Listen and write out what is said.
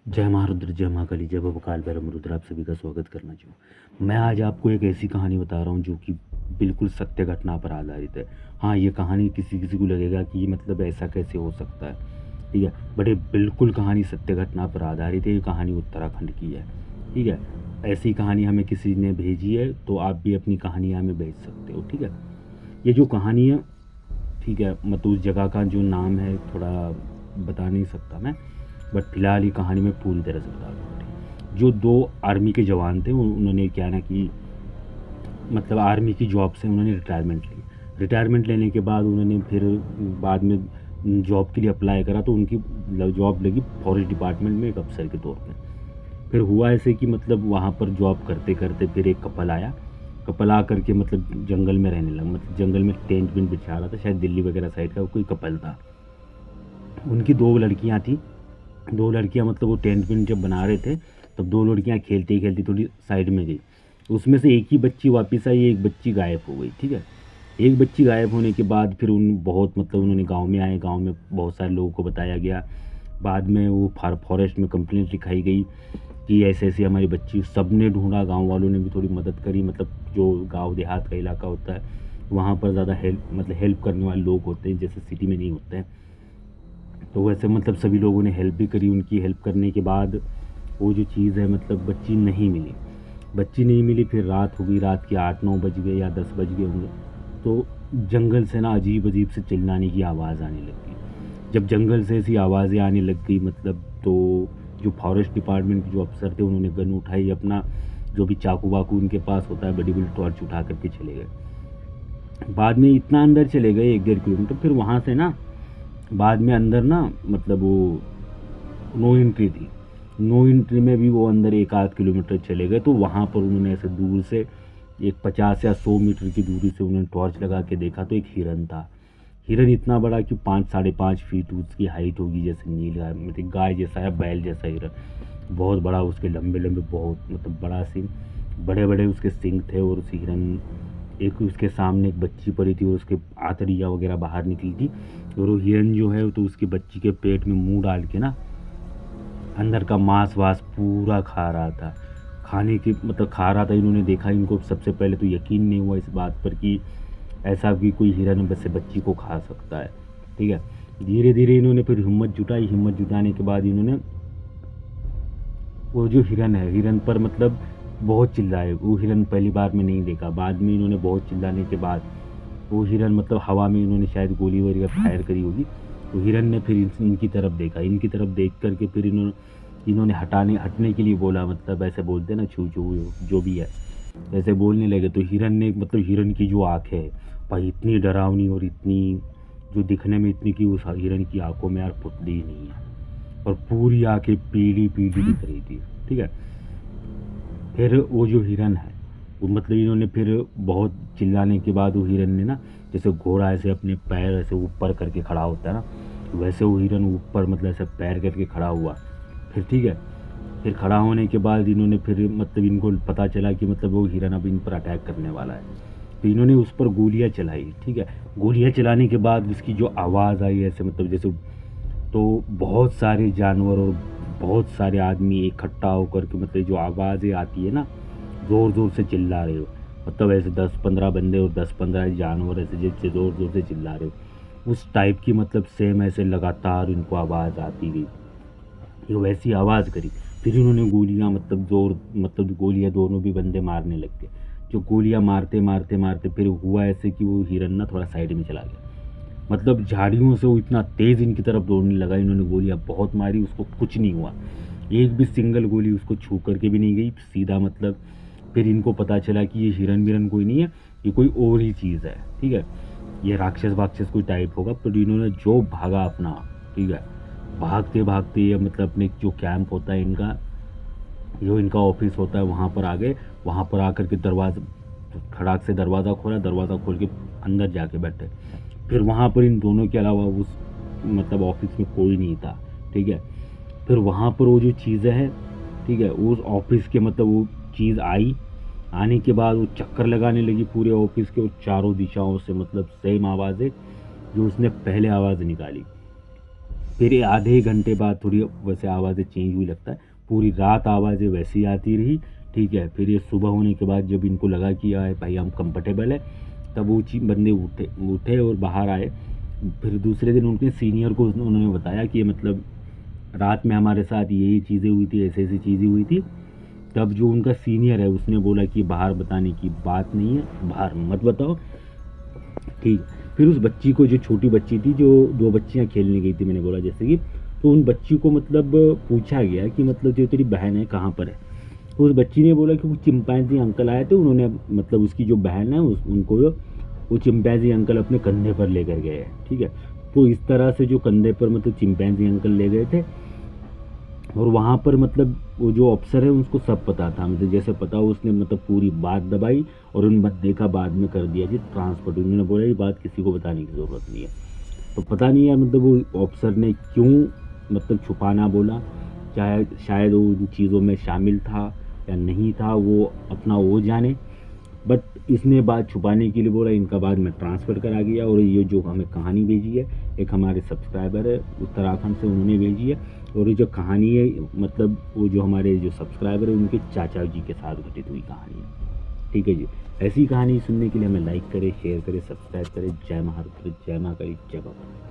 जय महारुद्र, जय महाकाली, जय भवकाल भैरव रुद्र। आप सभी का स्वागत करना चाहूँ। मैं आज आपको एक ऐसी कहानी बता रहा हूँ जो कि बिल्कुल सत्य घटना पर आधारित है। हाँ, ये कहानी किसी किसी को लगेगा कि ये मतलब ऐसा कैसे हो सकता है, ठीक है, बट ये बिल्कुल कहानी सत्य घटना पर आधारित है। ये कहानी उत्तराखंड की है, ठीक है। ऐसी कहानी हमें किसी ने भेजी है, तो आप भी अपनी कहानी हमें भेज सकते हो, ठीक है। ये जो कहानी है, ठीक है, मतलब उस जगह का जो नाम है थोड़ा बता नहीं सकता मैं, बट फिलहाल ये कहानी मैं पूरी तरह से बता रहा हूँ। जो दो आर्मी के जवान थे, उन्होंने क्या ना कि मतलब आर्मी की जॉब से उन्होंने रिटायरमेंट ली। रिटायरमेंट लेने के बाद उन्होंने फिर बाद में जॉब के लिए अप्लाई करा, तो उनकी जॉब लगी फॉरेस्ट डिपार्टमेंट में एक अफसर के तौर पे। फिर हुआ ऐसे कि मतलब वहाँ पर जॉब करते करते फिर एक कपल आया। कपल आ करके मतलब जंगल में रहने लगा, मतलब जंगल में टेंट वेंट बिछा रहा था, शायद दिल्ली वगैरह साइड का कोई कपल था। उनकी दो लड़कियाँ थी। दो लड़कियाँ मतलब वो टेंट वेंट जब बना रहे थे, तब दो लड़कियाँ खेलते ही खेलती थोड़ी साइड में गई। उसमें से एक ही बच्ची वापस आई, एक बच्ची गायब हो गई, ठीक है। एक बच्ची गायब होने के बाद फिर बहुत मतलब उन्होंने गांव में आए, गांव में बहुत सारे लोगों को बताया गया। बाद में वो फॉरेस्ट में कंप्लेंट लिखाई गई कि ऐसे ऐसे हमारी बच्ची। सब ने ढूंढा, गांव वालों ने भी थोड़ी मदद करी, मतलब जो गांव देहात का इलाका होता है वहाँ पर ज़्यादा हेल्प करने वाले लोग होते हैं, जैसे सिटी में नहीं होते हैं। तो वैसे मतलब सभी लोगों ने हेल्प भी करी। उनकी हेल्प करने के बाद वो जो चीज़ है मतलब बच्ची नहीं मिली। बच्ची नहीं मिली, फिर रात हो गई, रात के 8-9 बज गए या 10 बज गए होंगे। तो जंगल से ना अजीब अजीब से चिल्लाने की आवाज़ आने लग गई। जब जंगल से ऐसी आवाज़ें आने लग गई मतलब, तो जो फॉरेस्ट डिपार्टमेंट के जो अफसर थे उन्होंने गन उठाई, अपना जो भी चाकू वाकू उनके पास होता है, बड़ी बड़ी टॉर्च उठा करके चले गए। बाद में इतना अंदर चले गए 1-1.5 किलोमीटर, फिर वहाँ से ना बाद में अंदर ना मतलब वो नो एंट्री थी। नो एंट्री में भी वो अंदर 1-8 किलोमीटर चले गए, तो वहाँ पर उन्होंने ऐसे दूर से एक 50 या 100 मीटर की दूरी से उन्होंने टॉर्च लगा के देखा, तो एक हिरन था। हिरन इतना बड़ा कि 5-5.5 फीट उसकी हाइट होगी, जैसे नील गाय, मतलब गाय जैसा है, बैल जैसा हिरन, बहुत बड़ा। उसके लंबे लंबे बहुत मतलब बड़ा सिंग, बड़े बड़े उसके सिंग थे। और उस हिरन, एक उसके सामने एक बच्ची पड़ी थी और उसके आतड़ियाँ वगैरह बाहर निकली थी। और वो हिरन जो है तो उसकी बच्ची के पेट में मुंह डाल के ना अंदर का मांस वास पूरा खा रहा था। खाने की मतलब खा रहा था। इन्होंने देखा, इनको सबसे पहले तो यकीन नहीं हुआ इस बात पर कि ऐसा भी कोई हिरन बस से बच्ची को खा सकता है, ठीक है। धीरे धीरे इन्होंने फिर हिम्मत जुटाई। हिम्मत जुटाने के बाद इन्होंने वो जो हिरन है, हिरन पर मतलब बहुत चिल्लाए। वो हिरन पहली बार में नहीं देखा, बाद में इन्होंने बहुत चिल्लाने के बाद वो हिरन मतलब हवा में इन्होंने शायद गोली वगैरह फायर करी होगी, तो हिरन ने फिर इनकी तरफ देखा। इनकी तरफ देख करके फिर इन्होंने हटने के लिए बोला, मतलब ऐसे बोलते हैं ना, छू छू जो भी है, ऐसे बोलने लगे। तो हिरन ने मतलब हिरन की जो आँखें है भाई, इतनी डरावनी और इतनी जो दिखने में इतनी, कि उस हिरन की आंखों में यार पुतली ही नहीं है, और पूरी आंखें पीली पीली दिख रही थी, ठीक है। फिर वो जो हिरन है वो मतलब इन्होंने फिर बहुत चिल्लाने के बाद वो हिरन ने ना, जैसे घोड़ा ऐसे अपने पैर ऐसे ऊपर करके खड़ा होता है ना, वैसे वो हिरन ऊपर मतलब ऐसे पैर करके खड़ा हुआ। फिर ठीक है, फिर खड़ा होने के बाद इन्होंने फिर मतलब इनको पता चला कि मतलब वो हिरन अब इन पर अटैक करने वाला है। तो इन्होंने उस पर गोलियां चलाई, ठीक है। गोलियां चलाने के बाद उसकी जो आवाज़ आई ऐसे मतलब जैसे, तो बहुत सारे जानवर और बहुत सारे आदमी इकट्ठा होकर के मतलब जो आवाज़ें आती है ना, ज़ोर ज़ोर से चिल्ला रहे हो, मतलब ऐसे 10-15 बंदे और 10-15 जानवर ऐसे जैसे ज़ोर ज़ोर से चिल्ला रहे हो, उस टाइप की मतलब सेम ऐसे लगातार इनको आवाज़ आती गई। ये वैसी आवाज़ करी। फिर इन्होंने गोलियां मतलब ज़ोर मतलब गोलियां दोनों भी बंदे मारने लग गए। जो गोलियां मारते मारते मारते फिर हुआ ऐसे कि वो हिरन ना थोड़ा साइड में चला गया। मतलब झाड़ियों से वो इतना तेज़ इनकी तरफ दौड़ने लगा। इन्होंने गोलियां बहुत मारी, उसको कुछ नहीं हुआ, एक भी सिंगल गोली उसको छू करके भी नहीं गई सीधा। मतलब फिर इनको पता चला कि ये हिरन विरन कोई नहीं है, ये कोई और ही चीज़ है, ठीक है, ये राक्षस वाक्षस कोई टाइप होगा। तो इन्होंने जो भागा अपना, ठीक है, भागते भागते ये मतलब अपने जो कैंप होता है इनका, जो इनका ऑफिस होता है वहाँ पर आ गए। वहाँ पर आकर के दरवाज़ा, खड़ाक से दरवाज़ा खोला, दरवाज़ा खोल के अंदर जाके बैठे। फिर वहाँ पर इन दोनों के अलावा उस मतलब ऑफिस में कोई नहीं था, ठीक है। फिर वहाँ पर वो जो चीज़ें हैं, ठीक है, उस ऑफिस के मतलब वो चीज़ आई। आने के बाद वो चक्कर लगाने लगी पूरे ऑफिस के, और चारों दिशाओं से मतलब सेम आवाज़ें जो उसने पहले आवाज़ निकाली। फिर आधे घंटे बाद थोड़ी वैसे आवाज़ें चेंज हुई लगता है, पूरी रात आवाज़ें वैसी आती रही, ठीक है। फिर ये सुबह होने के बाद जब इनको लगा कि यार भाई हम कंफर्टेबल है, तब वो बंदे उठे और बाहर आए। फिर दूसरे दिन उनके सीनियर को उन्होंने बताया कि मतलब रात में हमारे साथ ये चीज़ें हुई थी, ऐसी ऐसी चीज़ें हुई थी। तब जो उनका सीनियर है उसने बोला कि बाहर बताने की बात नहीं है, बाहर मत बताओ, ठीक। फिर उस बच्ची को, जो छोटी बच्ची थी, जो 2 बच्चियाँ खेलने गई थी मैंने बोला जैसे कि, तो उन बच्ची को मतलब पूछा गया कि मतलब जो तेरी बहन है कहाँ पर है। तो उस बच्ची ने बोला कि वो चिंपैंजी अंकल आए थे, उन्होंने मतलब उसकी जो बहन है उनको वो चिंपैंजी अंकल अपने कंधे पर लेकर गए हैं, ठीक है। तो इस तरह से जो कंधे पर मतलब चिंपैंजी अंकल ले गए थे, और वहाँ पर मतलब वो जो अफसर है उसको सब पता था, मतलब जैसे पता हो उसने मतलब पूरी बात दबाई और उन बंदे का बाद में कर दिया जी ट्रांसफर। उन्होंने बोला ये बात किसी को बताने की ज़रूरत नहीं है। तो पता नहीं है मतलब वो अफसर ने क्यों मतलब छुपाना बोला, चाहे शायद वो उन चीज़ों में शामिल था या नहीं था, वो अपना वो जाने। बट इसने बात छुपाने के लिए बोला, इनका बाद में ट्रांसफ़र करा गया। और ये जो हमें कहानी भेजी है, एक हमारे सब्सक्राइबर है उत्तराखंड से, उन्होंने भेजी है। और ये जो कहानी है मतलब वो जो हमारे जो सब्सक्राइबर है उनके चाचा जी के साथ घटित हुई कहानी है, ठीक है जी। ऐसी कहानी सुनने के लिए हमें लाइक करें, शेयर करें, सब्सक्राइब करें। जय महाराष्ट्र, जय महाकाली, जय बाबा।